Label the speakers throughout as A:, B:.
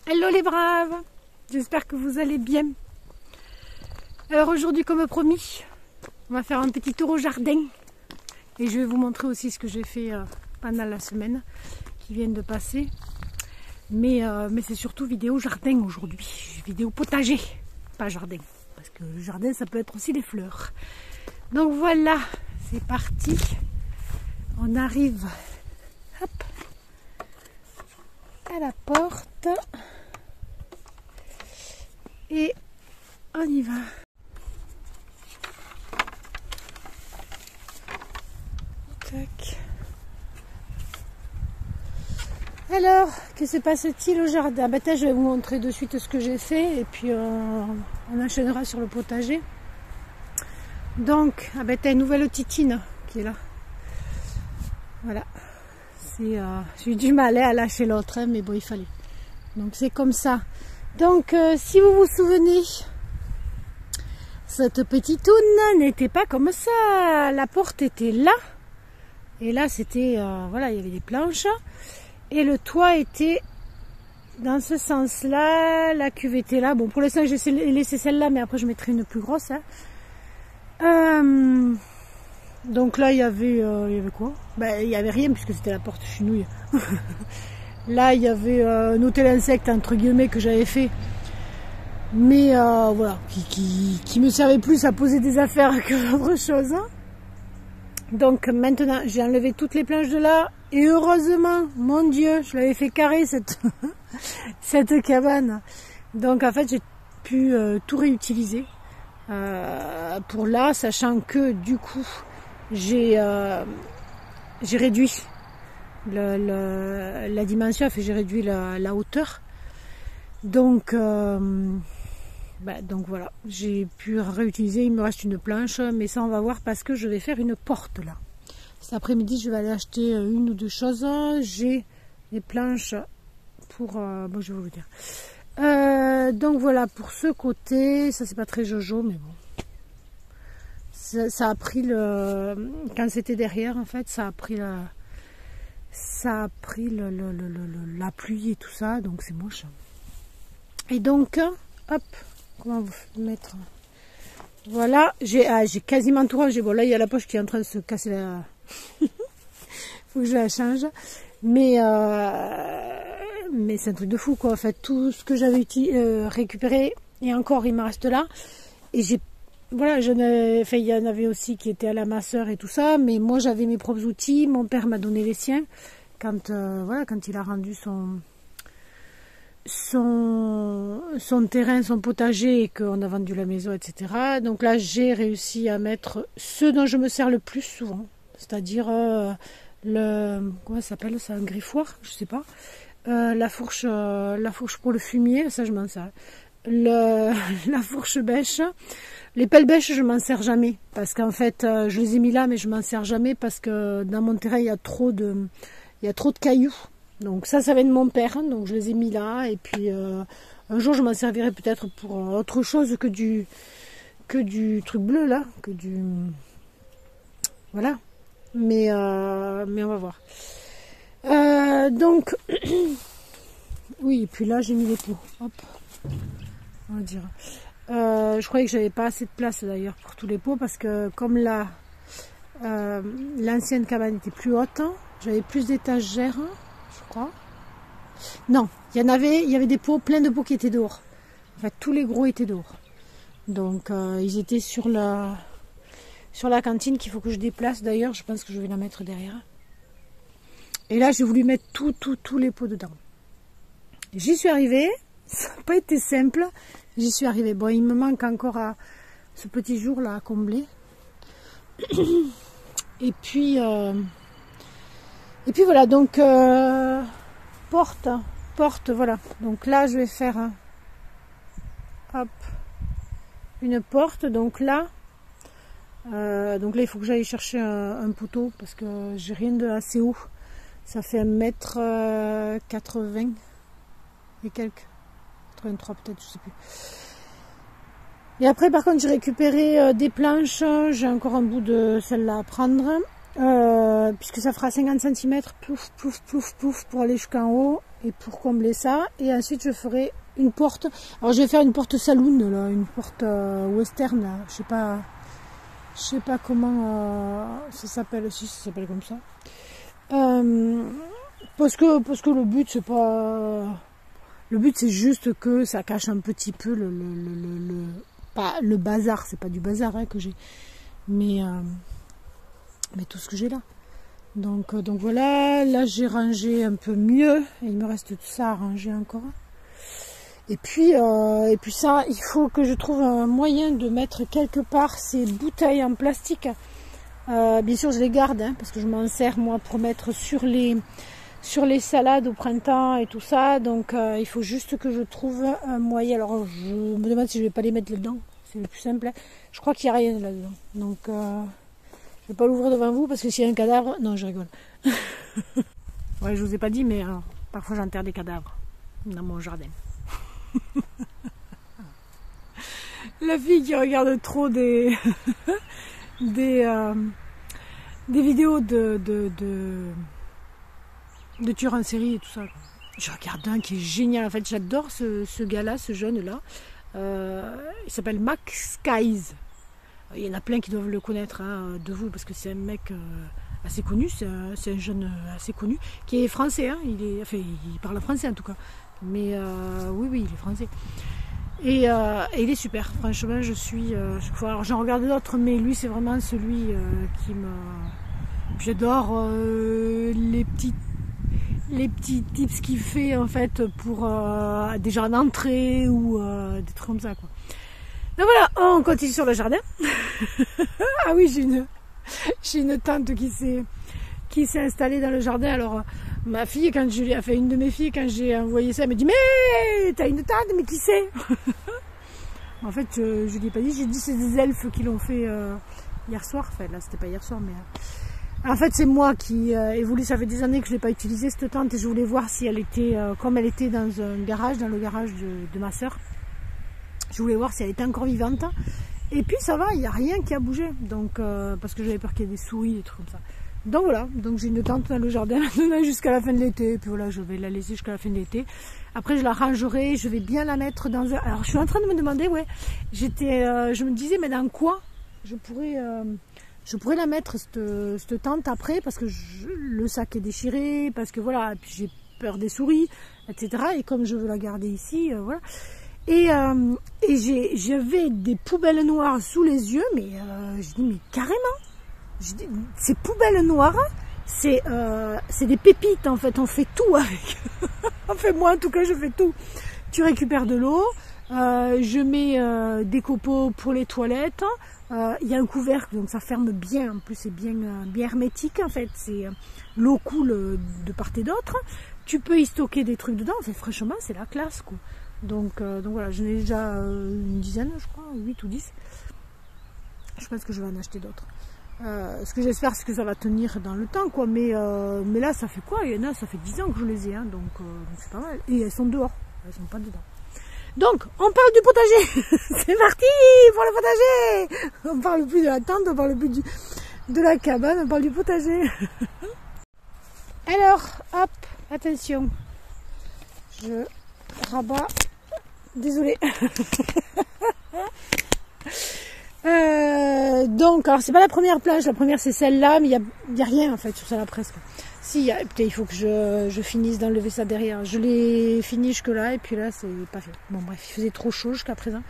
A: Hello les braves, j'espère que vous allez bien. Alors aujourd'hui, comme promis, on va faire un petit tour au jardin et je vais vous montrer aussi ce que j'ai fait pendant la semaine qui vient de passer. Mais c'est surtout vidéo jardin aujourd'hui, vidéo potager, pas jardin, parce que le jardin ça peut être aussi des fleurs. Donc voilà, c'est parti, on arrive hop, à la porte. Et on y va. Tac. Alors, que se passe-t-il au jardin? Je vais vous montrer de suite ce que j'ai fait et puis on enchaînera sur le potager. Donc, une nouvelle titine qui est là. Voilà. J'ai eu du mal à lâcher l'autre, mais bon, il fallait. Donc c'est comme ça. Donc, si vous vous souvenez, cette petite toune n'était pas comme ça. La porte était là. Et là, c'était, voilà, il y avait des planches. Et le toit était dans ce sens-là. La cuve était là. Bon, pour l'instant, j'ai laissé celle-là, mais après, je mettrai une plus grosse. Donc là, il y avait quoi? Il n'y avait rien, puisque c'était la porte chenouille. Là, il y avait un hôtel insecte, entre guillemets, que j'avais fait. Mais voilà, qui me servait plus à poser des affaires que autre chose. Donc maintenant, j'ai enlevé toutes les planches de là. Et heureusement, mon Dieu, je l'avais fait carrer cette, cette cabane. Donc en fait, j'ai pu tout réutiliser pour là, sachant que du coup, j'ai réduit la dimension, j'ai réduit la hauteur. Donc voilà, j'ai pu réutiliser, il me reste une planche, mais ça on va voir parce que je vais faire une porte là. Cet après-midi je vais aller acheter une ou deux choses, j'ai des planches pour, bon je vais vous le dire. Donc voilà pour ce côté, ça c'est pas très jojo mais bon. Ça a pris quand c'était derrière en fait, ça a pris la pluie et tout ça, donc c'est moche. Et donc, hop, comment vous mettre? Voilà, j'ai quasiment tout rangé. Bon, là, il y a la poche qui est en train de se casser la... faut que je la change. Mais c'est un truc de fou, quoi. En fait, tout ce que j'avais récupéré, et encore, il me reste là. Et voilà, il y en avait aussi qui étaient à la masseur et tout ça. Mais moi, j'avais mes propres outils. Mon père m'a donné les siens. Quand il a rendu son terrain, son potager et qu'on a vendu la maison, etc. Donc là, j'ai réussi à mettre ce dont je me sers le plus souvent, c'est-à-dire comment ça s'appelle ça, un griffoir, je sais pas, la fourche pour le fumier, ça je m'en sers. La fourche bêche, les pelles bêches, je m'en sers jamais parce qu'en fait, je les ai mis là, mais je m'en sers jamais parce que dans mon terrain, il y a trop de cailloux. Donc ça vient de mon père, donc je les ai mis là, et puis un jour je m'en servirai peut-être pour autre chose que du truc bleu là, voilà, mais on va voir. Donc oui, et puis là j'ai mis les pots, hop, on va dire. Je croyais que j'avais pas assez de place d'ailleurs pour tous les pots, parce que comme là l'ancienne cabane était plus haute, j'avais plus d'étagères. Je crois. Non, il y avait des pots, plein de pots qui étaient dehors. En fait, tous les gros étaient dehors. Donc, ils étaient sur la cantine qu'il faut que je déplace. D'ailleurs, je pense que je vais la mettre derrière. Et là, j'ai voulu mettre tous les pots dedans. J'y suis arrivée. Ça n'a pas été simple. J'y suis arrivée. Bon, il me manque encore ce petit jour là à combler. Et puis voilà, donc porte, voilà. Donc là, je vais faire hop, une porte. Donc là, il faut que j'aille chercher un poteau parce que j'ai rien de assez haut. Ça fait 1m80 et quelques, 83 peut-être, je sais plus. Et après, par contre, j'ai récupéré des planches. J'ai encore un bout de celle-là à prendre. puisque ça fera 50 cm, plouf, plouf, plouf, plouf, pour aller jusqu'en haut et pour combler ça. Et ensuite, je ferai une porte. Alors, je vais faire une porte saloon, là, une porte western, là. Je sais pas comment ça s'appelle, si ça s'appelle comme ça. Parce que le but, c'est pas... Le but, c'est juste que ça cache un petit peu pas le bazar, c'est pas du bazar hein, que j'ai, mais tout ce que j'ai là. Donc voilà, là j'ai rangé un peu mieux, et il me reste tout ça à ranger encore. Et puis ça, il faut que je trouve un moyen de mettre quelque part ces bouteilles en plastique. Bien sûr, je les garde, hein, parce que je m'en sers moi pour mettre sur les salades au printemps et tout ça. Donc il faut juste que je trouve un moyen. Alors je me demande si je vais pas les mettre là-dedans. C'est le plus simple. Hein. Je crois qu'il n'y a rien là-dedans. Donc je vais pas l'ouvrir devant vous parce que s'il y a un cadavre... Non, je rigole. Ouais, je vous ai pas dit, mais parfois j'enterre des cadavres dans mon jardin. La fille qui regarde trop des vidéos de tueurs en série et tout ça. Je regarde un qui est génial. En fait, j'adore ce gars-là, ce jeune-là. Il s'appelle Max Skies. Il y en a plein qui doivent le connaître hein, de vous, parce que c'est un mec assez connu. C'est un jeune assez connu, qui est français. Hein, il parle français en tout cas. Mais oui, il est français. Et il est super. Franchement, alors j'en regarde d'autres, mais lui, c'est vraiment celui qui me... J'adore les petits tips qu'il fait en fait pour déjà en entrée ou des trucs comme ça quoi. Donc voilà, on continue sur le jardin. Ah oui, j'ai une tante qui s'est installée dans le jardin. Alors ma fille, une de mes filles, quand j'ai envoyé ça, elle me dit mais t'as une tante, mais qui c'est? En fait, je lui ai pas dit, j'ai dit c'est des elfes qui l'ont fait hier soir. Enfin là, c'était pas hier soir, mais en fait, c'est moi qui ai voulu, ça fait des années que je ne l'ai pas utilisée cette tente et je voulais voir si elle était, comme elle était dans un garage, dans le garage de ma soeur, je voulais voir si elle était encore vivante. Et puis ça va, il n'y a rien qui a bougé, donc parce que j'avais peur qu'il y ait des souris, des trucs comme ça. Donc voilà, donc j'ai une tente dans le jardin jusqu'à la fin de l'été, et puis voilà, je vais la laisser jusqu'à la fin de l'été. Après je la rangerai, je vais bien la mettre dans un... Alors je suis en train de me demander, ouais, je me disais, mais dans quoi je pourrais la mettre, cette tente après, parce que le sac est déchiré, parce que voilà, et puis j'ai peur des souris, etc. Et comme je veux la garder ici, voilà. Et j'avais des poubelles noires sous les yeux, mais je dis, mais carrément, ces poubelles noires, c'est des pépites en fait, on fait tout avec. Enfin moi en tout cas, je fais tout. Tu récupères de l'eau, je mets des copeaux pour les toilettes. Il y a un couvercle, donc ça ferme bien. En plus, c'est bien hermétique en fait. L'eau coule de part et d'autre. Tu peux y stocker des trucs dedans. Enfin, franchement, c'est la classe quoi. Donc voilà, j'en ai déjà une dizaine, je crois, 8 ou 10. Je pense que je vais en acheter d'autres. Ce que j'espère, c'est que ça va tenir dans le temps, quoi. Mais là, ça fait quoi? Il y en a, ça fait 10 ans que je les ai, hein, donc c'est pas mal. Et elles sont dehors, elles sont pas dedans. Donc, on parle du potager. C'est parti pour le potager. On parle plus de la tente, on parle plus de la cabane, on parle du potager. Alors, hop, attention. Je rabats. Désolée. Donc, alors c'est pas la première plage, la première c'est celle-là, mais il y a rien en fait sur celle-là presque. Si, peut-être il faut que je finisse d'enlever ça derrière. Je l'ai fini jusque là et puis là c'est pas fait. Bon bref, il faisait trop chaud jusqu'à présent.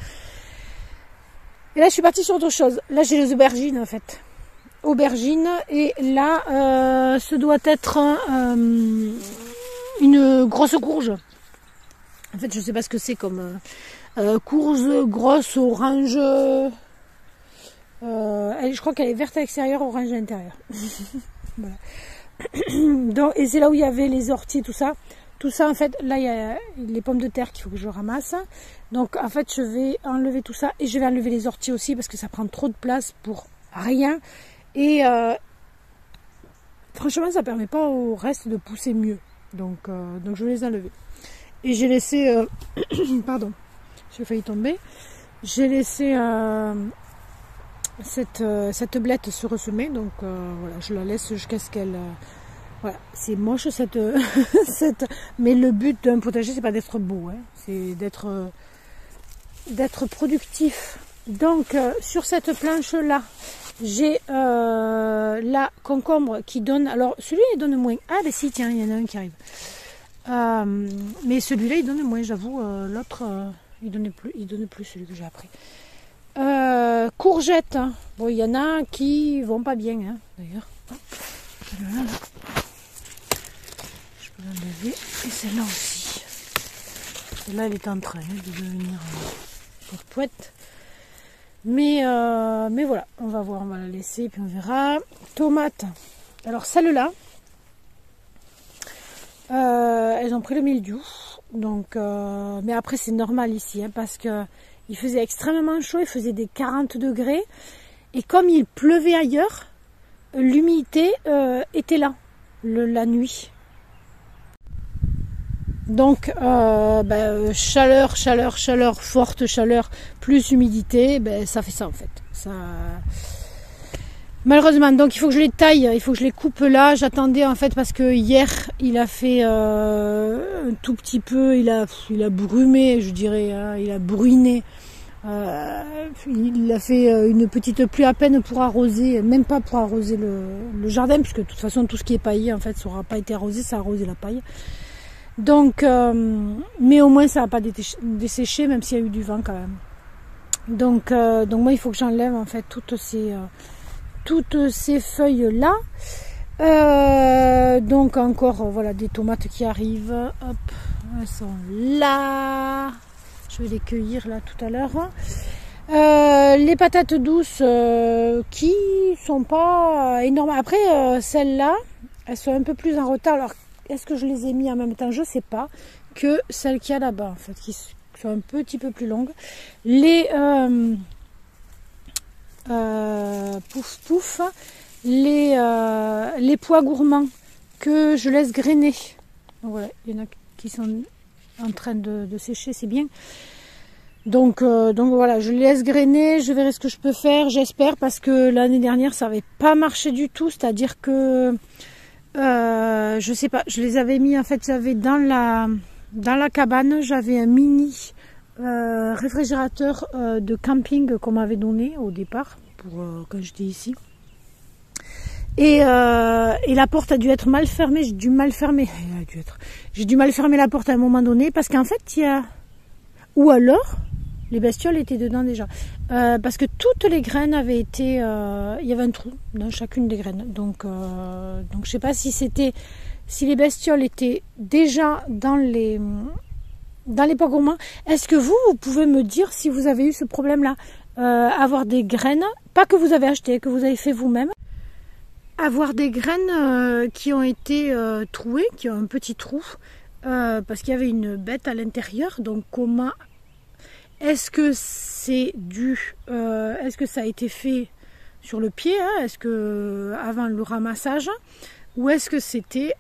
A: Et là je suis partie sur autre chose. Là j'ai les aubergines en fait. Aubergines et là ce doit être une grosse courge. En fait je sais pas ce que c'est comme courge grosse orange. Je crois qu'elle est verte à l'extérieur, orange à l'intérieur. Voilà. Donc, et c'est là où il y avait les orties, tout ça. Tout ça, en fait, là, il y a les pommes de terre qu'il faut que je ramasse. Donc, en fait, je vais enlever tout ça et je vais enlever les orties aussi parce que ça prend trop de place pour rien. Et franchement, ça permet pas au reste de pousser mieux. Donc je vais les enlever. Et j'ai laissé... pardon, j'ai failli tomber. J'ai laissé cette blette se ressemer. Donc voilà, je la laisse jusqu'à ce qu'elle... voilà, c'est moche cette, mais le but d'un potager, c'est pas d'être beau, hein, c'est d'être productif. Donc sur cette planche-là, j'ai la concombre qui donne... Alors celui-là il donne moins. Ah ben si, tiens, il y en a un qui arrive. Mais celui-là il donne moins, j'avoue. L'autre il donne plus celui que j'ai appris. Courgettes, hein. Bon, il y en a qui vont pas bien, hein, d'ailleurs. Celle-là, là. Je peux l'enlever. Et celle-là aussi. Celle-là, elle est en train de devenir poète. Mais voilà, on va voir, on va la laisser, puis on verra. Tomates. Alors celles-là, elles ont pris le mildiou. Donc, mais après c'est normal ici, hein, parce que il faisait extrêmement chaud, il faisait des 40 degrés. Et comme il pleuvait ailleurs, l'humidité était là, la nuit. Donc, chaleur, forte chaleur, plus humidité, ça fait ça en fait. Ça... Malheureusement, donc il faut que je les taille, il faut que je les coupe là. J'attendais en fait parce que hier, il a fait un tout petit peu, il a brumé, je dirais, hein, il a bruiné. Il a fait une petite pluie à peine pour arroser, même pas pour arroser le jardin, puisque de toute façon tout ce qui est paillé en fait ça n'aura pas été arrosé, ça a arrosé la paille. Donc, mais au moins ça n'a pas desséché, même s'il y a eu du vent quand même. Donc moi il faut que j'enlève en fait toutes ces feuilles là. Donc encore voilà des tomates qui arrivent. Hop, elles sont là. Je vais les cueillir là tout à l'heure. Les patates douces qui sont pas énormes. Après celles-là, elles sont un peu plus en retard. Alors est-ce que je les ai mis en même temps? Je sais pas. Que celles qu'il y a là-bas en fait, qui sont un petit peu plus longues. Les pouf, les pois gourmands que je laisse grainer. Donc voilà, il y en a qui sont en train de sécher, c'est bien. Donc voilà, je les laisse grainer, je verrai ce que je peux faire, j'espère, parce que l'année dernière ça n'avait pas marché du tout, c'est-à-dire que je sais pas, je les avais mis en fait, j'avais dans la cabane, j'avais un mini réfrigérateur de camping qu'on m'avait donné au départ pour quand j'étais ici. Et la porte a dû être mal fermée, j'ai dû mal fermer la porte à un moment donné parce qu'en fait il y a, ou alors les bestioles étaient dedans déjà, parce que toutes les graines avaient été, il y avait un trou dans chacune des graines, donc je sais pas si les bestioles étaient déjà dans les pois gourmands. Est-ce que vous pouvez me dire si vous avez eu ce problème là, avoir des graines, pas que vous avez acheté, que vous avez fait vous-même, avoir des graines qui ont été trouées, qui ont un petit trou, parce qu'il y avait une bête à l'intérieur. Donc comment est-ce que c'est dû, est-ce que ça a été fait sur le pied, hein, est-ce que avant le ramassage, ou est-ce que c'était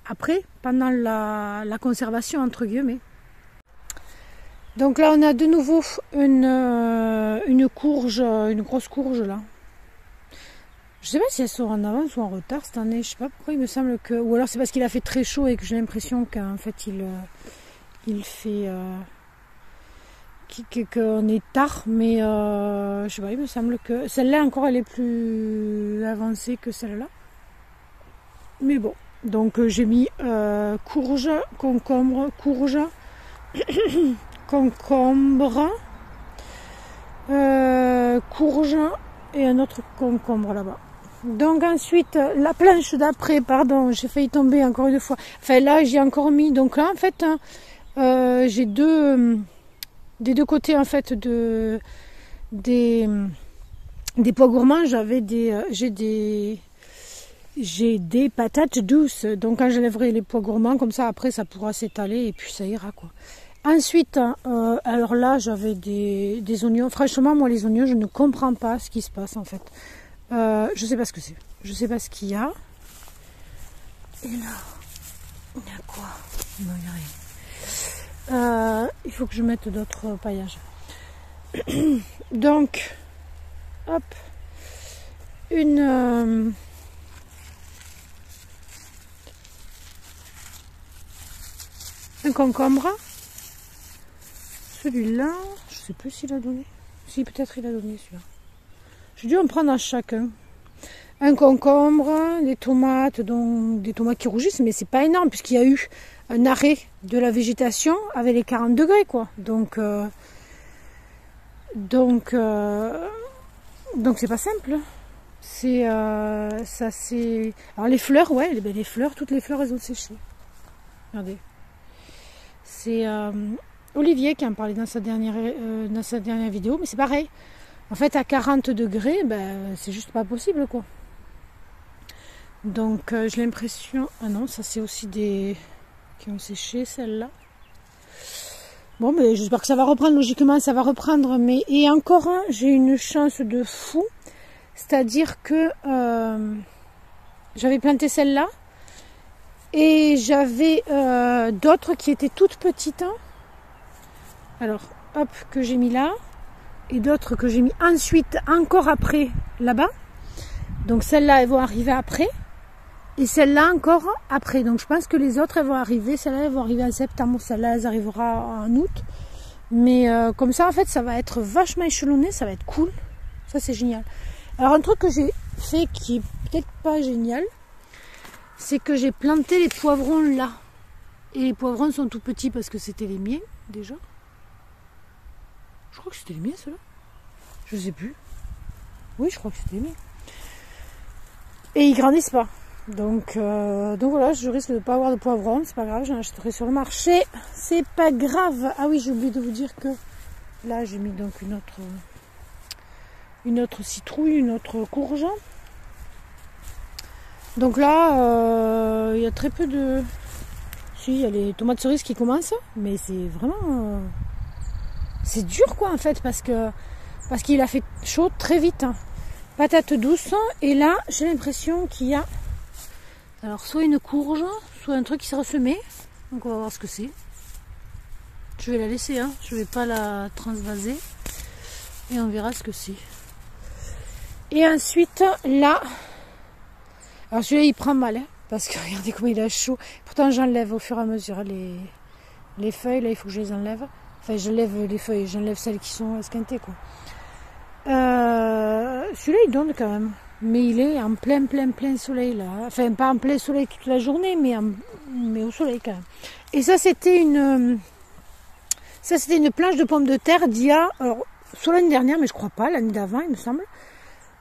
A: après, pendant la conservation entre guillemets. Donc là on a de nouveau une courge, une grosse courge là. Je sais pas si elles sont en avance ou en retard cette année, je sais pas pourquoi il me semble que... Ou alors c'est parce qu'il a fait très chaud et que j'ai l'impression qu'en fait il fait... qu'on est tard, mais je sais pas, il me semble que... Celle-là encore elle est plus avancée que celle-là. Mais bon, donc j'ai mis courge, concombre, courge, concombre, courge et un autre concombre là-bas. Donc ensuite, la planche d'après, pardon, j'ai failli tomber encore une fois. Enfin là, j'ai encore mis, donc là en fait, hein, j'ai des deux côtés en fait des pois gourmands, j'ai des patates douces. Donc quand j'enlèverai les pois gourmands, comme ça après ça pourra s'étaler et puis ça ira quoi. Ensuite, alors là j'avais des oignons. Franchement moi les oignons je ne comprends pas ce qui se passe en fait. Je sais pas ce que c'est. Je sais pas ce qu'il y a. Et là, il y a quoi? Non, il n'y a rien. Il faut que je mette d'autres paillages. Donc, hop. un concombre. Celui-là, je sais plus s'il a donné. Si, peut-être il a donné celui-là. J'ai dû en prendre à chacun. Un concombre, des tomates, donc des tomates qui rougissent, mais c'est pas énorme puisqu'il y a eu un arrêt de la végétation avec les 40 degrés, quoi. Donc c'est pas simple. C'est ça, c'est. Alors les fleurs, ouais, les fleurs, toutes les fleurs, elles ont séché. Regardez. C'est Olivier qui en parlait dans sa dernière vidéo, mais c'est pareil. En fait, à 40 degrés, ben, c'est juste pas possible, quoi. Donc, j'ai l'impression... Ah non, ça c'est aussi des... qui ont séché, celle-là. Bon, mais j'espère que ça va reprendre, logiquement, ça va reprendre. Mais et encore, j'ai une chance de fou. C'est-à-dire que j'avais planté celle-là. Et j'avais d'autres qui étaient toutes petites. Hein. Alors, hop, que j'ai mis là. Et d'autres que j'ai mis ensuite, encore après, là-bas. Donc celles-là, elles vont arriver après. Et celle-là encore après. Donc je pense que les autres, elles vont arriver. Celle-là, elles vont arriver en septembre. Celle-là, elles arriveront en août. Mais comme ça, en fait, ça va être vachement échelonné. Ça va être cool. Ça, c'est génial. Alors un truc que j'ai fait qui est peut-être pas génial, c'est que j'ai planté les poivrons là. Et les poivrons sont tout petits parce que c'était les miens, déjà. Je crois que c'était les miens, ceux-là. Je sais plus. Oui, je crois que c'était les miens. Et ils grandissent pas. Donc voilà, je risque de ne pas avoir de poivrons. C'est pas grave, j'en achèterai sur le marché. C'est pas grave. Ah oui, j'ai oublié de vous dire que là, j'ai mis donc une autre citrouille, une autre courge. Donc là, il y a très peu de... Si, il y a les tomates cerises qui commencent, mais c'est vraiment... C'est dur, quoi, en fait, parce qu'il a fait chaud très vite. Hein. Patate douce, et là, j'ai l'impression qu'il y a... Alors, soit une courge, soit un truc qui s'est ressemé. Donc, on va voir ce que c'est. Je vais la laisser, hein. Je vais pas la transvaser. Et on verra ce que c'est. Et ensuite, là... Alors celui-là il prend mal, hein, parce que regardez comment il a chaud. Pourtant j'enlève au fur et à mesure les feuilles, là il faut que je les enlève. Enfin je lève les feuilles, j'enlève celles qui sont esquintées, quoi. Celui-là il donne quand même, mais il est en plein soleil là. Enfin pas en plein soleil toute la journée, mais au soleil quand même. Et ça c'était une planche de pommes de terre d'il y a, alors, soit l'année dernière, mais je crois pas, l'année d'avant il me semble.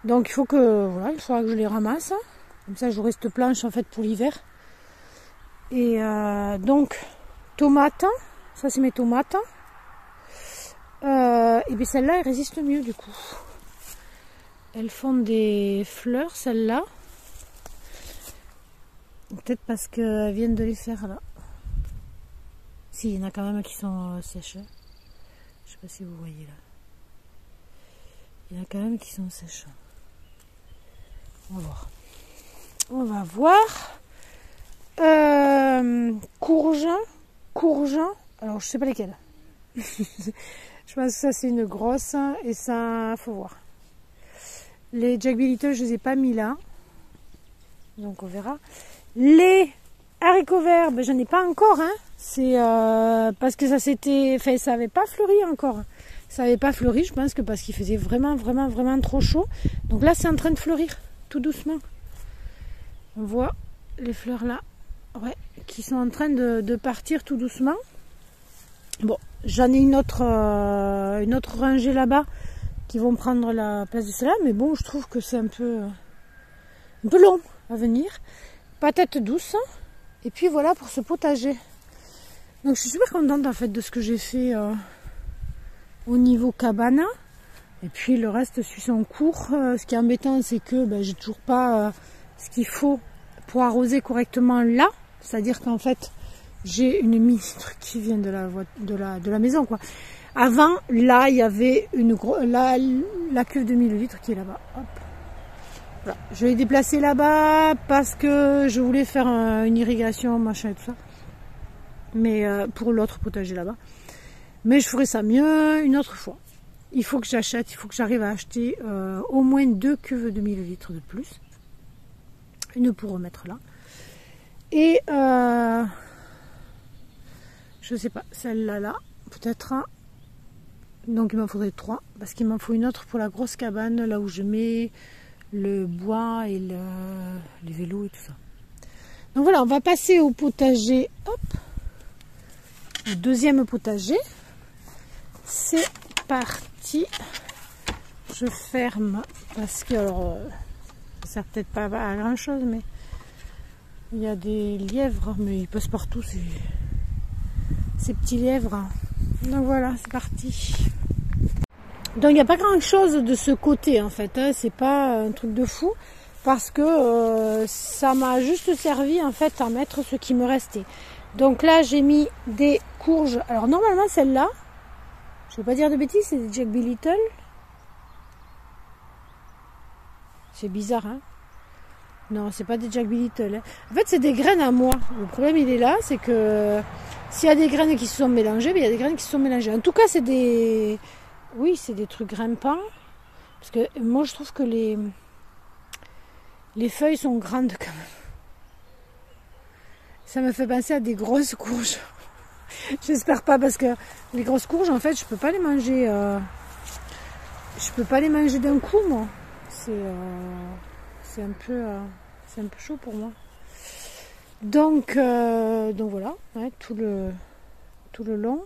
A: Donc il faudra que je les ramasse. Comme ça, j'aurai cette planche en fait pour l'hiver. Et donc, tomates. Ça, c'est mes tomates. Et bien celles-là, elles résistent mieux du coup. Elles font des fleurs, celles-là. Peut-être parce qu'elles viennent de les faire là. Si, il y en a quand même qui sont sèches. Je sais pas si vous voyez là. Il y en a quand même qui sont sèches. On va voir. On va voir. Courge. Alors je sais pas lesquelles. Je pense que ça c'est une grosse et ça faut voir. Les Jack Little je les ai pas mis là. Donc on verra. Les haricots verts, ben, j'en ai pas encore. Hein. C'est parce que ça s'était. Enfin, ça avait pas fleuri encore. Ça avait pas fleuri, je pense que parce qu'il faisait vraiment trop chaud. Donc là c'est en train de fleurir, tout doucement. On voit les fleurs là, ouais, qui sont en train de partir tout doucement. Bon, j'en ai une autre rangée là-bas qui vont prendre la place de celle-là, mais bon, je trouve que c'est un peu long à venir. Patates douces, et puis voilà pour ce potager. Donc je suis super contente en fait de ce que j'ai fait au niveau cabane. Et puis le reste suit son cours. Ce qui est embêtant, c'est que ben, j'ai toujours pas ce qu'il faut pour arroser correctement là, c'est-à-dire qu'en fait j'ai une mini truc qui vient de la maison, quoi. Avant là il y avait la cuve de 1000 litres qui est là-bas. Voilà. Je l'ai déplacée là-bas parce que je voulais faire une irrigation, machin et tout ça, mais pour l'autre potager là-bas. Mais je ferai ça mieux une autre fois. il faut que j'achète, il faut que j'arrive à acheter au moins 2 cuves de 1000 litres de plus. Une pour remettre là. Et je sais pas, celle-là, là, peut-être. Donc il m'en faudrait 3, parce qu'il m'en faut une autre pour la grosse cabane, là où je mets le bois et les vélos et tout ça. Donc voilà, on va passer au potager. Hop, le deuxième potager. C'est parti. Je ferme parce que alors ça sert peut-être pas à grand chose, mais il y a des lièvres, mais ils passent partout ces petits lièvres. Donc voilà, c'est parti. Donc il n'y a pas grand chose de ce côté en fait, hein. C'est pas un truc de fou parce que ça m'a juste servi en fait à mettre ce qui me restait. Donc là j'ai mis des courges. Alors normalement celle-là, je ne vais pas dire de bêtises, c'est des Jack B. Little. C'est bizarre, hein? Non, c'est pas des Jack B. Little. Hein. En fait, c'est des graines à moi. Le problème, il est là, c'est que s'il y a des graines qui se sont mélangées, il y a des graines qui se sont mélangées. En tout cas, c'est des... Oui, c'est des trucs grimpants. Parce que moi, je trouve que les feuilles sont grandes quand même. Ça me fait penser à des grosses courges. J'espère pas, parce que les grosses courges, en fait, je peux pas les manger. Je peux pas les manger d'un coup, moi. C'est un peu chaud pour moi. Donc voilà, ouais, tout le long.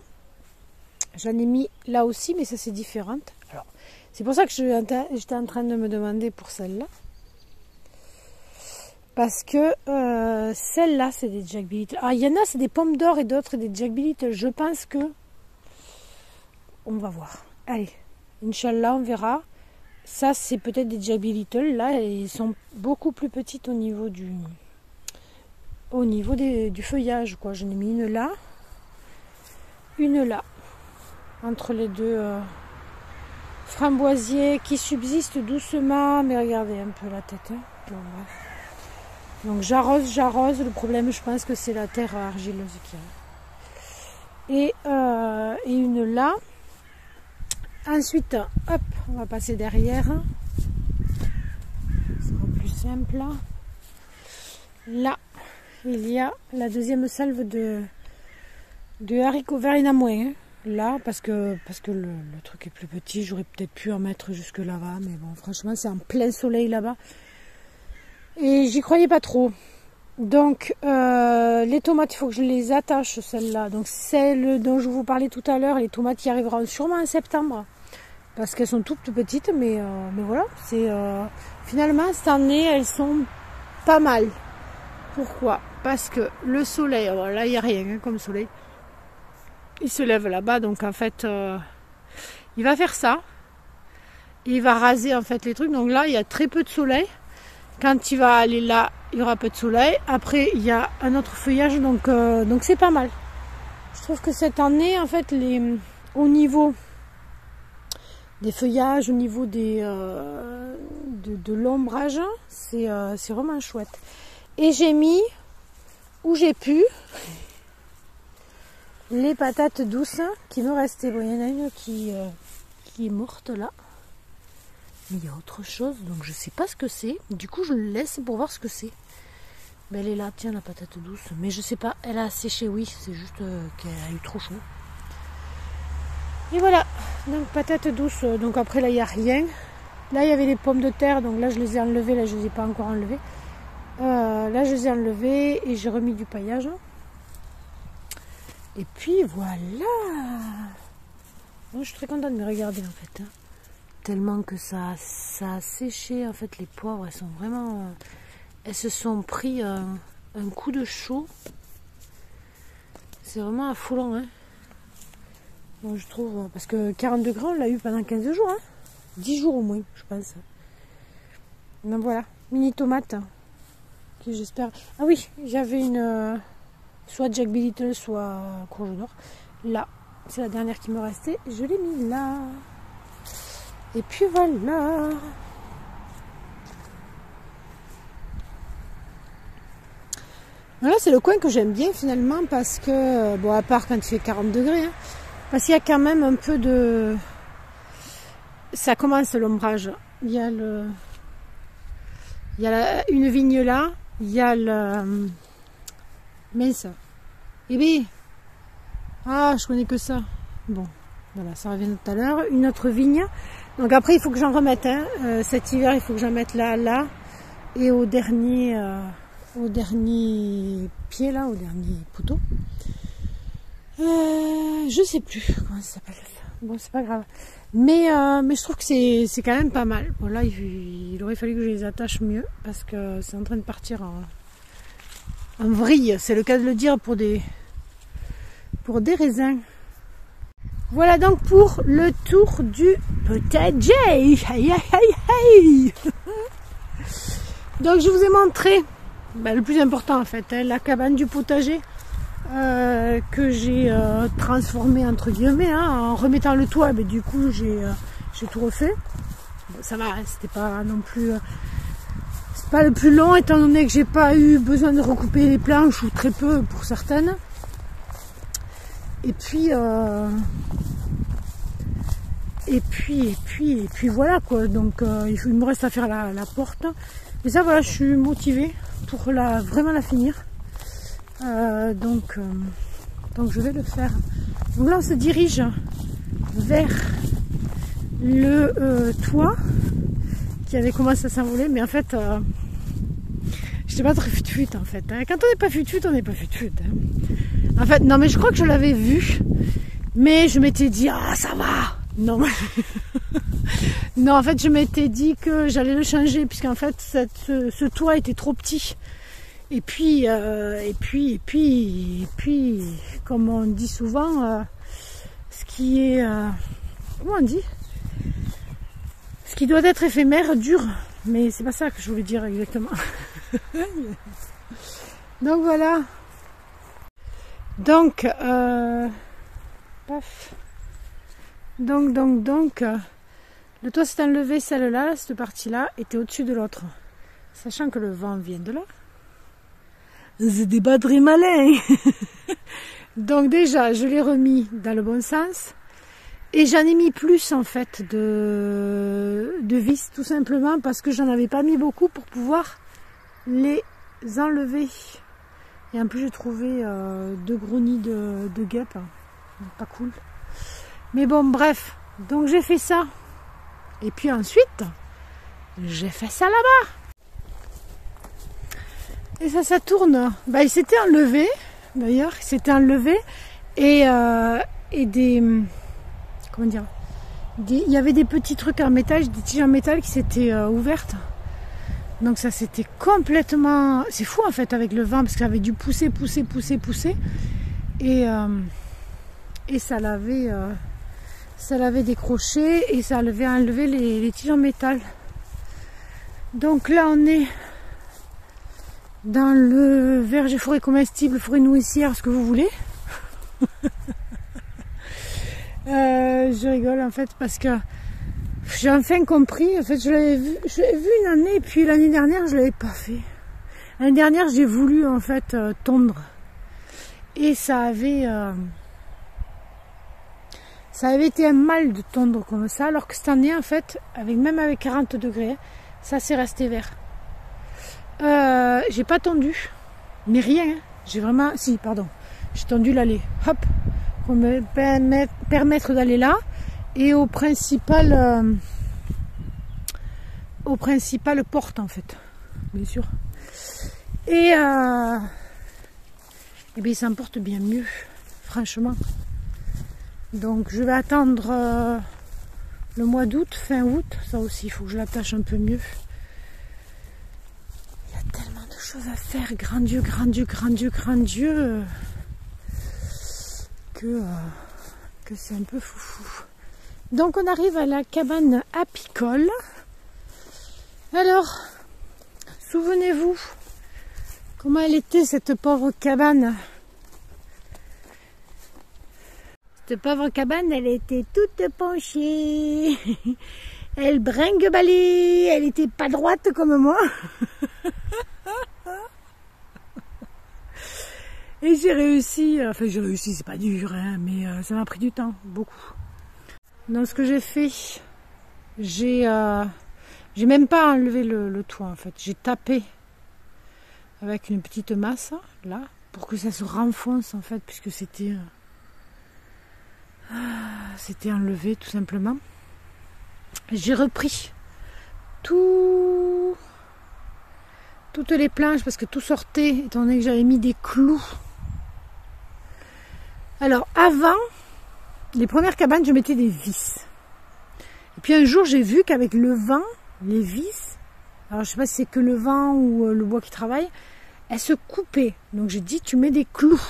A: J'en ai mis là aussi, mais ça c'est différent. Alors, c'est pour ça que j'étais en train de me demander pour celle-là. Parce que celle-là, c'est des Jack B. Little. Ah, il y en a, c'est des pommes d'or et d'autres des Jack B. Little. Je pense que... On va voir. Allez, Inch'Allah, on verra. Ça, c'est peut-être des Jack B. Little. Là, ils sont beaucoup plus petites au niveau du feuillage, quoi. J'en ai mis une là. Une là. Entre les deux framboisiers qui subsistent doucement. Mais regardez un peu la tête. Hein. Bon, bref. Donc j'arrose. Le problème, je pense que c'est la terre argileuse qu'il y a. Et une là. Ensuite, hop, on va passer derrière. Ce sera plus simple. Là, il y a la deuxième salve de haricots verts. Il y en a moins. Hein. Là, parce que le truc est plus petit, j'aurais peut-être pu en mettre jusque là-bas. Mais bon, franchement, c'est en plein soleil là-bas. Et j'y croyais pas trop. Donc, les tomates, il faut que je les attache, celles-là. Donc, celles dont je vous parlais tout à l'heure, les tomates qui arriveront sûrement en septembre. Parce qu'elles sont toutes petites, mais voilà. Finalement, cette année, elles sont pas mal. Pourquoi? Parce que le soleil, alors là, il n'y a rien hein, comme soleil. Il se lève là-bas, donc en fait, il va faire ça. Il va raser en fait les trucs. Donc là, il y a très peu de soleil. Quand il va aller là, il y aura peu de soleil. Après, il y a un autre feuillage, donc c'est pas mal. Je trouve que cette année, en fait, au niveau des feuillages, au niveau de l'ombrage, c'est vraiment chouette. Et j'ai mis, où j'ai pu, les patates douces qui me restaient. Bon, il y en a une qui est morte là. Mais il y a autre chose, donc je sais pas ce que c'est. Du coup, je le laisse pour voir ce que c'est. Mais elle est là, tiens, la patate douce. Mais je sais pas, elle a séché, oui. C'est juste qu'elle a eu trop chaud. Et voilà, donc patate douce. Donc après, là, il n'y a rien. Là, il y avait les pommes de terre. Donc là, je les ai enlevées. Là, je ne les ai pas encore enlevées. Là, je les ai enlevées et j'ai remis du paillage. Et puis, voilà. Bon, je suis très contente de me regarder, en fait. Hein. Tellement que ça a séché. En fait, les poivres, elles sont vraiment... elles se sont pris un coup de chaud. C'est vraiment affolant. Hein. Bon, je trouve... Parce que 40 degrés, on l'a eu pendant 15 jours. Hein. 10 jours au moins, je pense. Donc voilà, mini tomate. Que j'espère... Ah oui, j'avais une... soit Jack B. Little, soit courge d'or. Là, c'est la dernière qui me restait. Je l'ai mis là. Et puis voilà. Voilà, c'est le coin que j'aime bien finalement parce que, bon, à part quand il fait 40 degrés, hein, parce qu'il y a quand même un peu de ça commence l'ombrage. Il y a une vigne là, il y a le mince. Eh bien, ah, je connais que ça. Bon, voilà, ça revient tout à l'heure. Une autre vigne. Donc après, il faut que j'en remette. Hein. Cet hiver, il faut que j'en mette là, et au dernier pied là, au dernier poteau. Je sais plus comment ça s'appelle. Bon, c'est pas grave. Mais je trouve que c'est quand même pas mal. Bon là, il aurait fallu que je les attache mieux parce que c'est en train de partir en vrille. C'est le cas de le dire pour des raisins. Voilà donc pour le tour du potager. Aïe, aïe, aïe, aïe. Donc je vous ai montré le plus important en fait, hein, la cabane du potager que j'ai transformée entre guillemets en remettant le toit. Mais du coup j'ai tout refait. Bon, ça va, hein, c'était pas non plus c'est pas le plus long étant donné que j'ai pas eu besoin de recouper les planches ou très peu pour certaines. Et puis voilà quoi. Donc il me reste à faire la porte. Mais ça voilà, je suis motivée pour vraiment la finir. Donc je vais le faire. Donc là on se dirige vers le toit qui avait commencé à s'envoler. Mais en fait, j'étais pas très fut-fut en fait. Hein. Quand on n'est pas fut-fut, on n'est pas fut-fut. Hein. En fait, non mais je crois que je l'avais vu. Mais je m'étais dit, ah ça va. Non. Non, en fait, je m'étais dit que j'allais le changer puisqu'en fait, ce toit était trop petit. Et puis, comme on dit souvent, ce qui est, comment on dit, ce qui doit être éphémère dure. Mais c'est pas ça que je voulais dire exactement. Donc voilà. Donc, paf. Donc, le toit s'est enlevé, celle-là, cette partie-là, était au-dessus de l'autre. Sachant que le vent vient de là. C'est des batteries malins. Donc déjà, je l'ai remis dans le bon sens. Et j'en ai mis plus, en fait, de vis, tout simplement, parce que j'en avais pas mis beaucoup pour pouvoir les enlever. Et en plus, j'ai trouvé 2 gros nids de guêpes. Pas cool. Mais bon, bref. Donc, j'ai fait ça. Et puis ensuite, j'ai fait ça là-bas. Et ça tourne. Il s'était enlevé, d'ailleurs. Il s'était enlevé. Et des... Comment dire, il y avait des petits trucs en métal, des tiges en métal qui s'étaient ouvertes. Donc ça c'était complètement... C'est fou en fait avec le vent parce que ça avait dû pousser. Et ça l'avait décroché et ça avait enlevé les tiges en métal. Donc là on est dans le verger forêt comestible, forêt nourricière, ce que vous voulez. Je rigole en fait parce que j'ai enfin compris. En fait, je l'avais vu une année et puis l'année dernière je l'avais pas fait. L'année dernière j'ai voulu en fait tondre et ça avait été un mal de tondre comme ça, alors que cette année en fait, même avec 40 degrés, ça s'est resté vert. J'ai pas tondu, mais rien. Hein. J'ai vraiment, si pardon, j'ai tendu l'allée. Hop. Pour me permettre d'aller là et au principal porte en fait, bien sûr. Et bien il s'en porte bien mieux, franchement. Donc je vais attendre le mois d'août, fin août, ça aussi il faut que je l'attache un peu mieux. Il y a tellement de choses à faire, grand Dieu, que c'est un peu foufou. Donc on arrive à la cabane apicole. Alors, souvenez-vous comment elle était cette pauvre cabane. Cette pauvre cabane, elle était toute penchée. Elle brinque-ballait, elle était pas droite comme moi. Et j'ai réussi, c'est pas dur, hein, mais ça m'a pris du temps, beaucoup. Donc ce que j'ai fait, J'ai même pas enlevé le toit en fait. J'ai tapé avec une petite masse là pour que ça se renfonce en fait, puisque c'était enlevé tout simplement. J'ai repris toutes les planches parce que tout sortait étant donné que j'avais mis des clous. Alors avant, les premières cabanes, je mettais des vis. Et puis un jour, j'ai vu qu'avec le vent, les vis, alors je sais pas si c'est que le vent ou le bois qui travaille, elles se coupaient. Donc j'ai dit, tu mets des clous.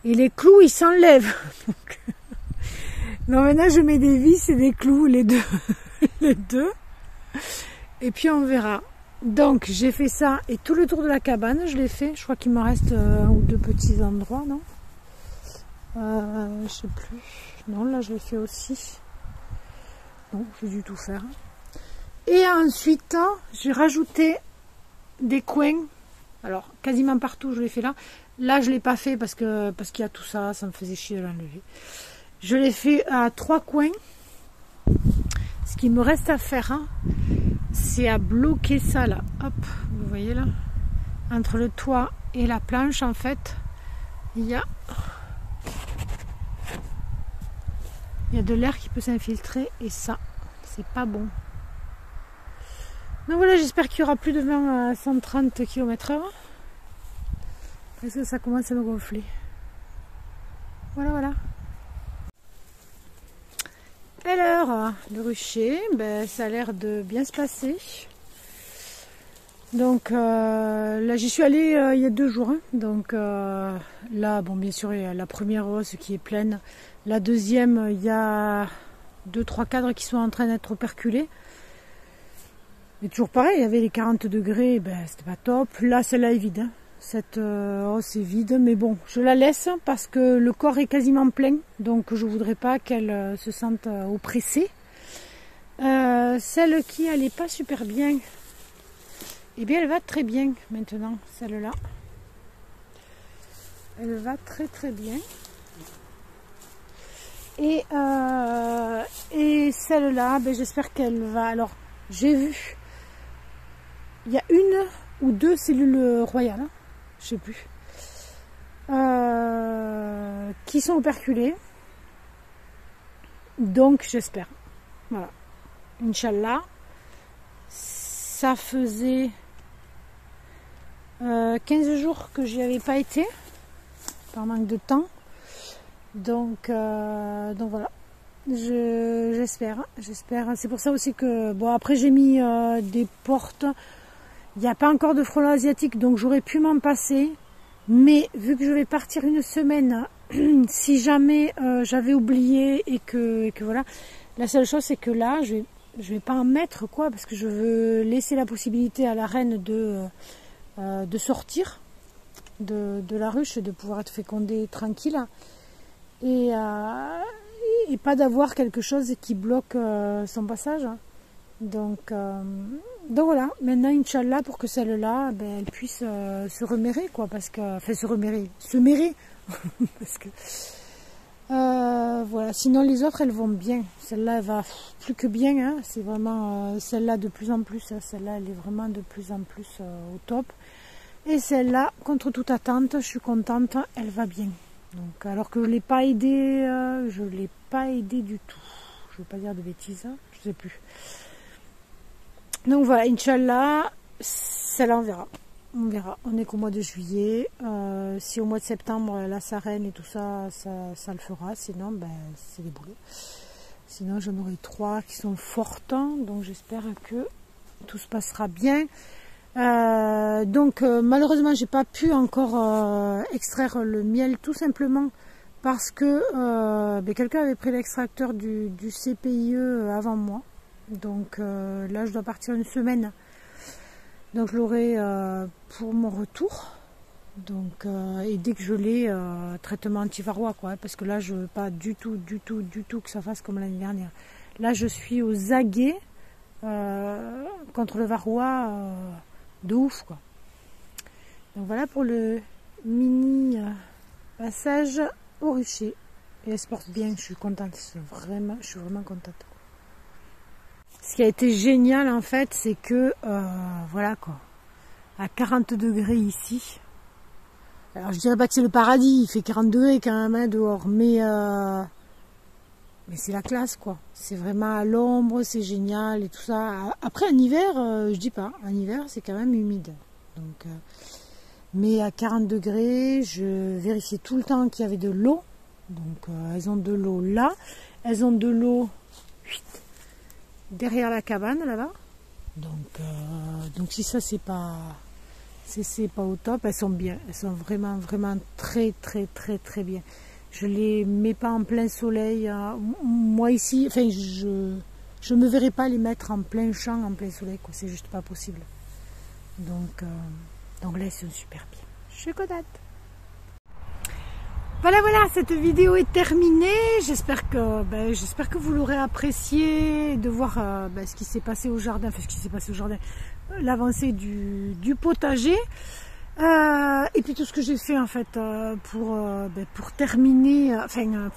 A: Et les clous, ils s'enlèvent. Donc maintenant, je mets des vis et des clous, les deux. Les deux. Et puis on verra. Donc j'ai fait ça et tout le tour de la cabane, je l'ai fait. Je crois qu'il me reste un ou deux petits endroits, non? Je sais plus. Non, là je l'ai fait aussi. Non, j'ai dû tout faire. Et ensuite, j'ai rajouté des coins. Alors, quasiment partout, je l'ai fait là. Là, je ne l'ai pas fait parce qu'il y a tout ça. Ça me faisait chier de l'enlever. Je l'ai fait à 3 coins. Ce qui me reste à faire, c'est à bloquer ça là. Hop, vous voyez là? Entre le toit et la planche, en fait, il y a de l'air qui peut s'infiltrer. Et ça, c'est pas bon. Donc voilà, j'espère qu'il y aura plus de vent à 130 km/h. Parce que ça commence à me gonfler. Voilà, voilà. Alors, le rucher, ben, ça a l'air de bien se passer. Donc là, j'y suis allée il y a 2 jours. Donc là, bon, bien sûr, il y a la première hausse qui est pleine. La deuxième, il y a 2-3 cadres qui sont en train d'être perculés. Mais toujours pareil, il y avait les 40 degrés, ben, c'était pas top. Là, celle-là est vide. Cette hausse est vide, mais bon, je la laisse parce que le corps est quasiment plein. Donc je voudrais pas qu'elle se sente oppressée. Celle qui allait pas super bien, eh bien elle va très bien maintenant, celle-là. Elle va très très bien. Et celle-là, ben, j'espère qu'elle va... Alors, j'ai vu, il y a 1 ou 2 cellules royales, hein, je sais plus, qui sont operculées. Donc, j'espère. Voilà. Inch'Allah. Ça faisait 15 jours que j'y avais pas été, par manque de temps. Donc voilà. J'espère. C'est pour ça aussi que... Bon, après, j'ai mis des portes. Il n'y a pas encore de frelons asiatiques, donc j'aurais pu m'en passer. Mais vu que je vais partir 1 semaine, si jamais j'avais oublié et que voilà, la seule chose c'est que là, je vais pas en mettre quoi, parce que je veux laisser la possibilité à la reine de sortir de la ruche et de pouvoir être fécondée tranquille. Et pas d'avoir quelque chose qui bloque son passage. Donc voilà, maintenant Inch'Allah, pour que celle-là, ben, elle puisse se remérer, quoi, parce que, enfin se mérer, parce que voilà, sinon les autres elles vont bien. Celle-là elle va plus que bien, hein. C'est vraiment celle-là de plus en plus, hein. Celle-là elle est vraiment de plus en plus au top. Et celle-là, contre toute attente, je suis contente, elle va bien. Donc alors que je l'ai pas aidée, du tout. Je veux pas dire de bêtises, hein, je sais plus. Donc voilà, Inch'Allah, celle-là on verra. On verra. On est qu'au mois de juillet. Si au mois de septembre, la sarène et tout ça, ça le fera. Sinon, ben, c'est des boulots. Sinon, j'en aurai 3 qui sont fortes. Donc j'espère que tout se passera bien. Malheureusement, j'ai pas pu encore extraire le miel, tout simplement parce que quelqu'un avait pris l'extracteur du CPIE avant moi. Donc là je dois partir 1 semaine, donc je l'aurai pour mon retour. Donc et dès que je l'ai, traitement anti-varroa, quoi, parce que là je veux pas du tout que ça fasse comme l'année dernière. Là je suis aux aguets contre le varroa de ouf, quoi. Donc voilà pour le mini passage au rucher. Et elle se porte bien, je suis contente, je suis vraiment contente. Ce qui a été génial en fait, c'est que voilà quoi, à 40 degrés ici. Alors je dirais pas que c'est le paradis, il fait 40 degrés quand même hein, dehors, mais c'est la classe quoi. C'est vraiment à l'ombre, c'est génial et tout ça. Après en hiver, je dis pas, en hiver c'est quand même humide. Donc, mais à 40 degrés, je vérifiais tout le temps qu'il y avait de l'eau. Donc elles ont de l'eau là, elles ont de l'eau derrière la cabane là-bas. Donc si ça c'est pas au top, elles sont bien, elles sont vraiment très bien. Je les mets pas en plein soleil. Moi ici, enfin je me verrais pas les mettre en plein champ, en plein soleil, quoi. C'est juste pas possible. Donc là elles sont super bien. Je suis contente. Voilà, cette vidéo est terminée. J'espère que vous l'aurez apprécié de voir ce qui s'est passé au jardin, l'avancée du potager. Et puis tout ce que j'ai fait en fait pour terminer,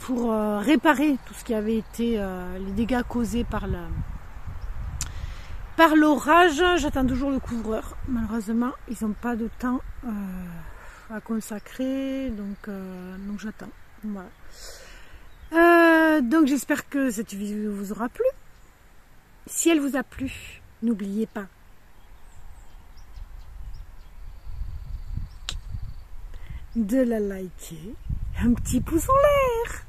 A: pour réparer tout ce qui avait été les dégâts causés par l'orage. J'attends toujours le couvreur. Malheureusement, ils n'ont pas de temps à consacrer, donc j'attends. Voilà. Donc j'espère que cette vidéo vous aura plu. Si elle vous a plu, n'oubliez pas de la liker, un petit pouce en l'air.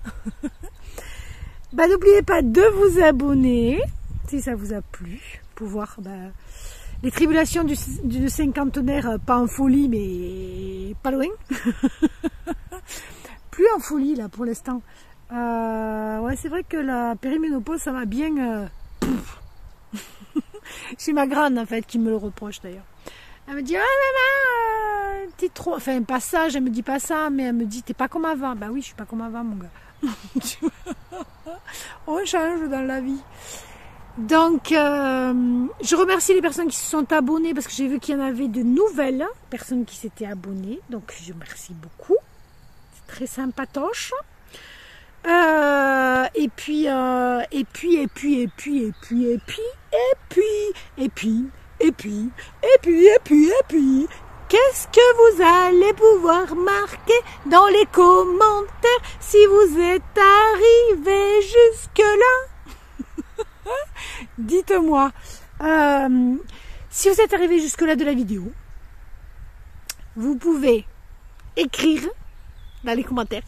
A: N'oubliez pas de vous abonner si ça vous a plu pour voir les tribulations du cinquantenaire, pas en folie mais pas loin. Plus en folie là pour l'instant. Ouais, c'est vrai que la périménopause ça m'a bien c'est ma grande en fait qui me le reproche d'ailleurs. Elle me dit ah maman, t'es trop, enfin pas ça, elle me dit pas ça, mais elle me dit t'es pas comme avant. Bah oui, je suis pas comme avant mon gars. On change dans la vie. Donc je remercie les personnes qui se sont abonnées parce que j'ai vu qu'il y en avait de nouvelles personnes qui s'étaient abonnées, donc je remercie beaucoup, c'est très sympatoche. Et puis qu'est-ce que vous allez pouvoir marquer dans les commentaires si vous êtes arrivé jusque là? Dites-moi si vous êtes arrivé jusque là de la vidéo. Vous pouvez écrire dans les commentaires.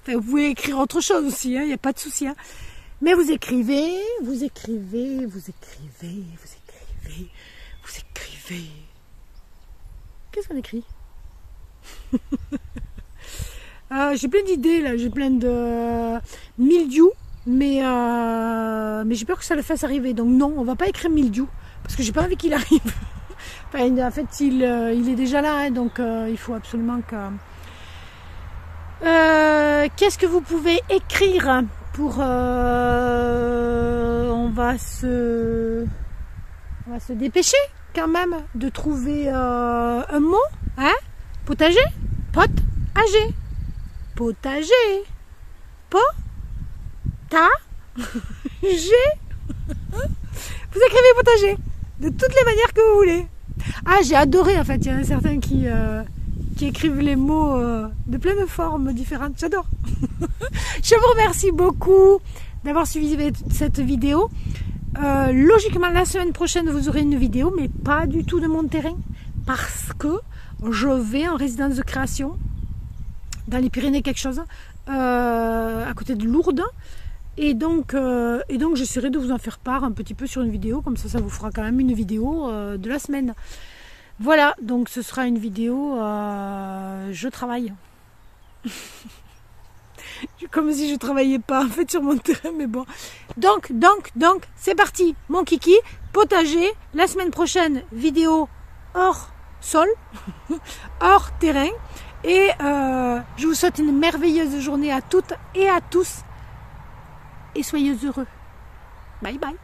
A: Enfin, vous pouvez écrire autre chose aussi, il n'y a pas de souci. Hein. Mais vous écrivez. Qu'est-ce qu'on écrit? J'ai plein d'idées là, j'ai plein de mildiou, mais j'ai peur que ça le fasse arriver. Donc non, on va pas écrire mildiou parce que j'ai pas envie qu'il arrive. Enfin, en fait, il est déjà là, hein, donc il faut absolument que. Qu'est-ce que vous pouvez écrire pour on va se dépêcher quand même de trouver un mot, hein? Potager, potager, potager, G. Vous écrivez potager de toutes les manières que vous voulez. Ah, j'ai adoré en fait, il y en a certains qui écrivent les mots de plein de formes différentes. J'adore. Je vous remercie beaucoup d'avoir suivi cette vidéo. Logiquement, la semaine prochaine, vous aurez une vidéo, mais pas du tout de mon terrain, parce que je vais en résidence de création dans les Pyrénées, quelque chose, à côté de Lourdes. Et donc j'essaierai de vous en faire part un petit peu sur une vidéo, comme ça vous fera quand même une vidéo de la semaine. Voilà, donc ce sera une vidéo, je travaille. Comme si je travaillais pas en fait sur mon terrain, mais bon. Donc, c'est parti, mon kiki, potager, la semaine prochaine, vidéo hors sol, hors terrain. Et je vous souhaite une merveilleuse journée à toutes et à tous. Et soyez heureux. Bye bye.